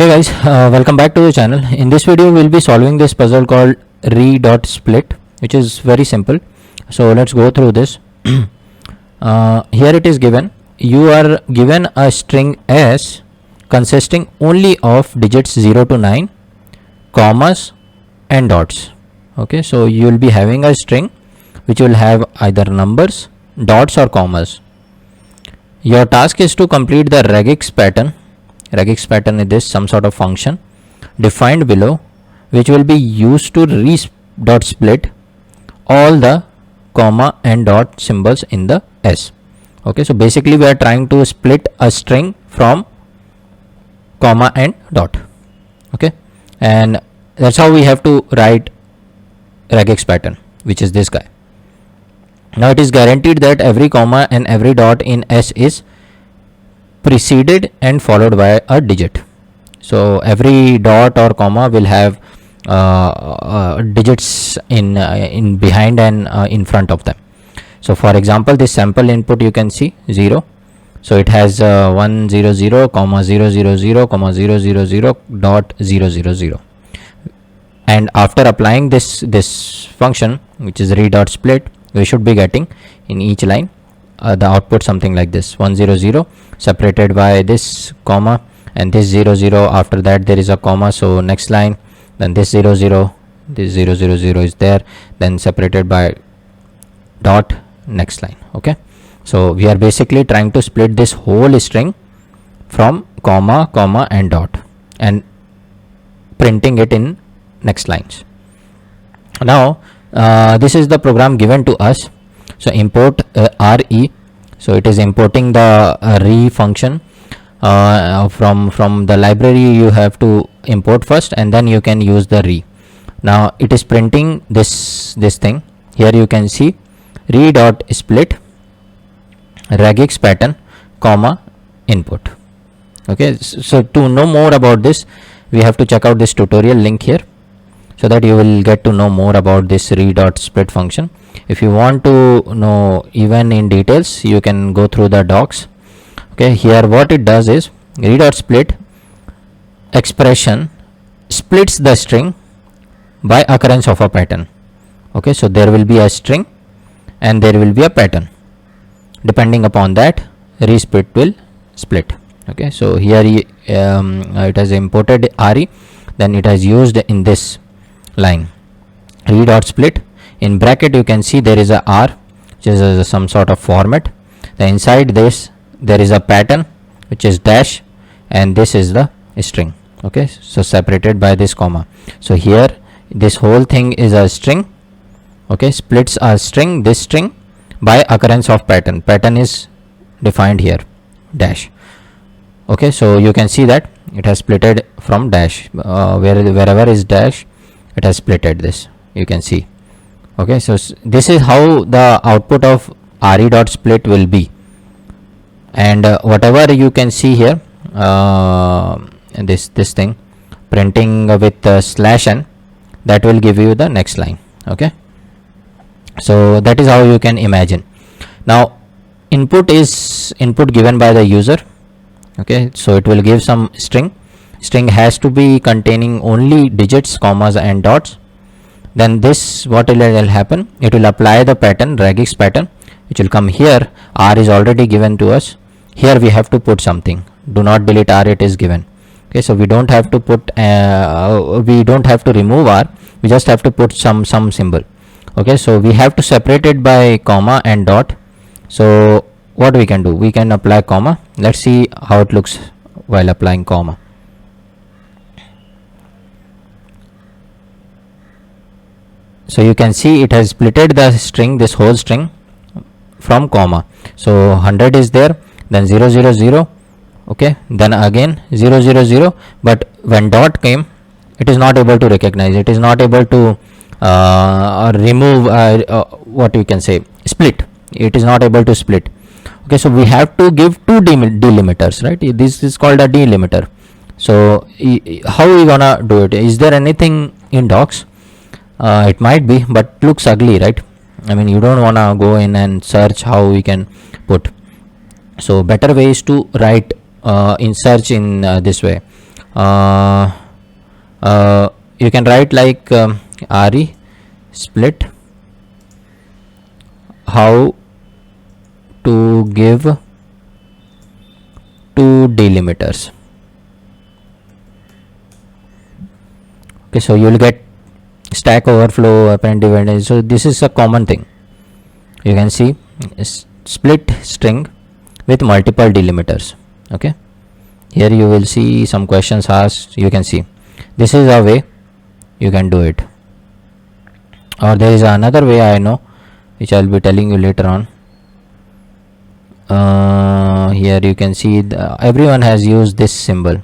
Hey guys, welcome back to the channel. In this video we'll be solving this puzzle called re.split, which is very simple. So let's go through this. Here it is given, you are given a string S consisting only of digits 0 to 9, commas and dots. Okay, so you will be having a string which will have either numbers, dots or commas. Your task is to complete the regex pattern. Regex pattern is this, some sort of function defined below, which will be used to re.split all the comma and dot symbols in the S. Okay, so basically we are trying to split a string from comma and dot. Okay, and that's how we have to write regex pattern, which is this guy. Now it is guaranteed that every comma and every dot in S is preceded and followed by a digit. So every dot or comma will have digits in behind and in front of them. So for example, this sample input you can see 0. So it has 1 0 0 comma 0 0 0 comma 0 0 0 dot 0 0 0. And after applying this function, which is re.split, we should be getting in each line the output something like this: 1 0 0 separated by this comma and this 0 0. After that there is a comma, so next line, then this 0 0, this 0 0 0 is there, then separated by dot, next line. Okay, so we are basically trying to split this whole string from comma, comma and dot and printing it in next lines. Now this is the program given to us. So import re. So it is importing the re function from the library. You have to import first and then you can use the re. Now it is printing this thing. Here you can see re.split regex pattern comma input. Okay, so to know more about this, we have to check out this tutorial link here, so that you will get to know more about this re.split function. If you want to know even in details, you can go through the docs. Okay, here what it does is re.split expression splits the string by occurrence of a pattern. Okay, so there will be a string and there will be a pattern. Depending upon that, re.split will split. Okay, so here it has imported re, then it has used in this line re.split. In bracket you can see there is a r, which is some sort of format. Then inside this there is a pattern, which is dash, and this is the string. Okay, so separated by this comma. So here this whole thing is a string. Okay, splits a string, this string, by occurrence of pattern. Pattern is defined here, dash. Okay, so you can see that it has splitted from dash, wherever is dash, it has splitted this, you can see. Okay, so this is how the output of re.split will be. And whatever you can see here, this thing printing with slash n, that will give you the next line. Okay, so that is how you can imagine. Now input is input given by the user. Okay, so it will give some string has to be containing only digits, commas and dots. Then this, what will happen, it will apply the pattern, regex pattern, which will come here. R is already given to us. Here we have to put something. Do not delete R, it is given. Okay, so we don't have to put we don't have to remove R, we just have to put some symbol. Okay, so we have to separate it by comma and dot. So what we can do, we can apply comma. Let's see how it looks while applying comma. So you can see it has splitted the string, this whole string, from comma. So 100 is there, then 0 0 0. Okay, then again 0 0 0. But when dot came, it is not able to recognize. It is not able to remove what you can say, split. It is not able to split. Okay, so we have to give two delimiters, right? This is called a delimiter. So how we gonna do it? Is there anything in docs? It might be, but looks ugly, right? I mean, you don't want to go in and search how we can put. So better way is to write in search in this way. uh, you can write like re split how to give two delimiters. Okay, so you will get stack overflow, apparent dividend. So this is a common thing. You can see split string with multiple delimiters. Okay, here you will see some questions asked. You can see this is a way you can do it, or there is another way I know, which I will be telling you later on. Here you can see everyone has used this symbol.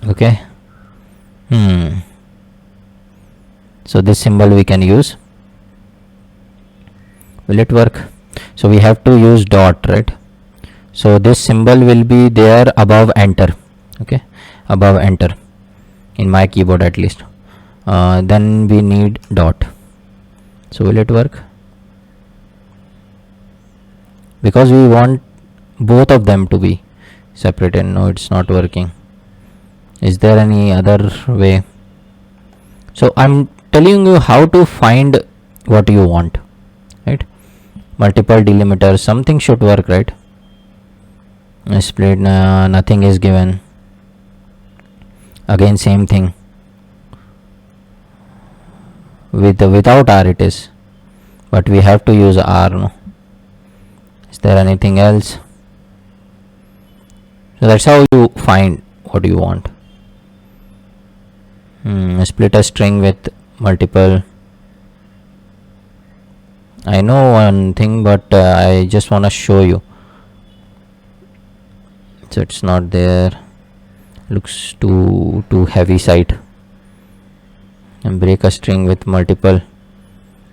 Okay. So this symbol we can use. Will it work? So we have to use dot, right? So this symbol will be there above enter. Okay, above enter in my keyboard at least. Then we need dot. So will it work? Because we want both of them to be separated. No, it's not working. Is there any other way? So I'm telling you how to find what you want, right? Multiple delimiters, something should work, right? Split, nothing is given. Again same thing. Without R it is, but we have to use R. No? Is there anything else? So that's how you find what you want. Split a string with multiple. I know one thing, but I just want to show you. So it's not there. Looks too heavy side. And break a string with multiple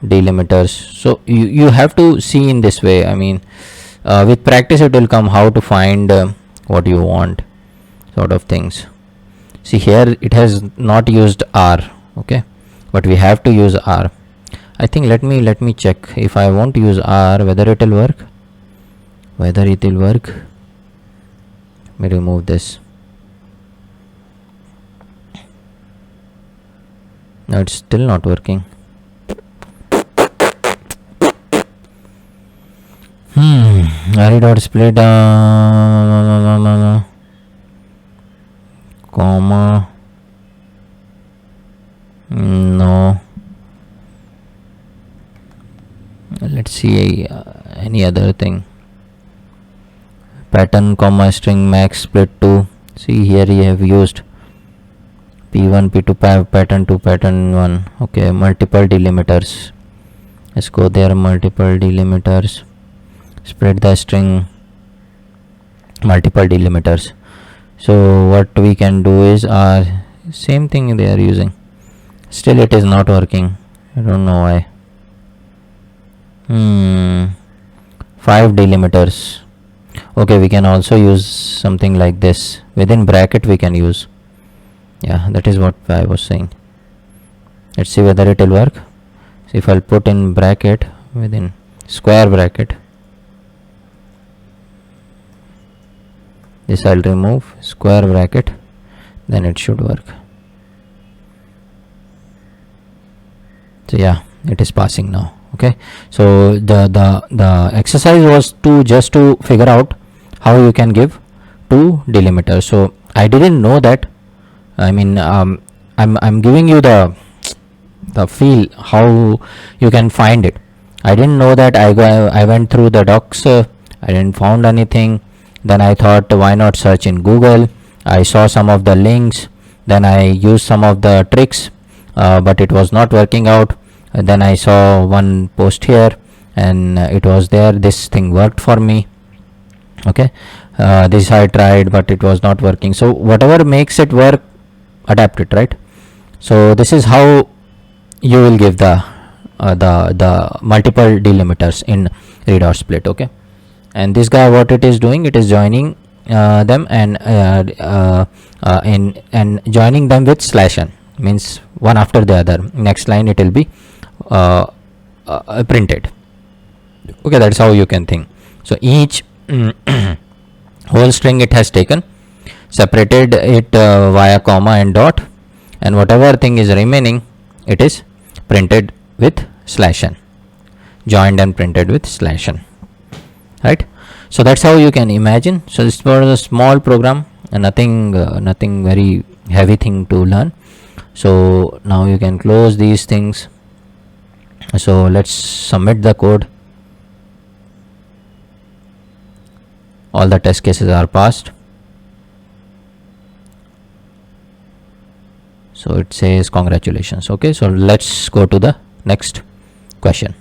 delimiters. So you have to see in this way. I mean, with practice it will come how to find what you want, sort of things. See here it has not used R, okay, but we have to use R. I think let me check if I want to use R whether it will work. Let me remove this. No, it's still not working. Array dot split comma, no. Let's see any other thing. Pattern comma string max split 2. See here you have used p1 p2 pattern 2 pattern 1. Okay, multiple delimiters. Let's go there. Multiple delimiters. Spread the string. Multiple delimiters. So what we can do is same thing they are using. Still it is not working. I don't know why. 5 delimiters. Okay, we can also use something like this. Within bracket we can use. Yeah, that is what I was saying. Let's see whether it will work. So if I'll put in bracket, within square bracket, this I'll remove, square bracket, then it should work. So yeah, it is passing now. Okay, so the exercise was just to figure out how you can give two delimiters. So I didn't know that. I mean, I'm giving you the feel how you can find it. I didn't know that. I went through the docs. I didn't found anything. Then I thought, why not search in Google? I saw some of the links. Then I used some of the tricks, but it was not working out. Then I saw one post here, and it was there. This thing worked for me. Okay, this I tried, but it was not working. So whatever makes it work, adapt it, right? So this is how you will give the multiple delimiters in read or split. Okay, and this guy, what it is doing, it is joining them and joining them with /n, means one after the other. Next line it will be printed. Okay, that's how you can think. So each whole string it has taken, separated it via comma and dot, and whatever thing is remaining, it is printed with slash n, joined and printed with slash n, right? So that's how you can imagine. So this was a small program and nothing very heavy thing to learn. So now you can close these things. So let's submit the code. All the test cases are passed. So it says congratulations. Okay, so let's go to the next question.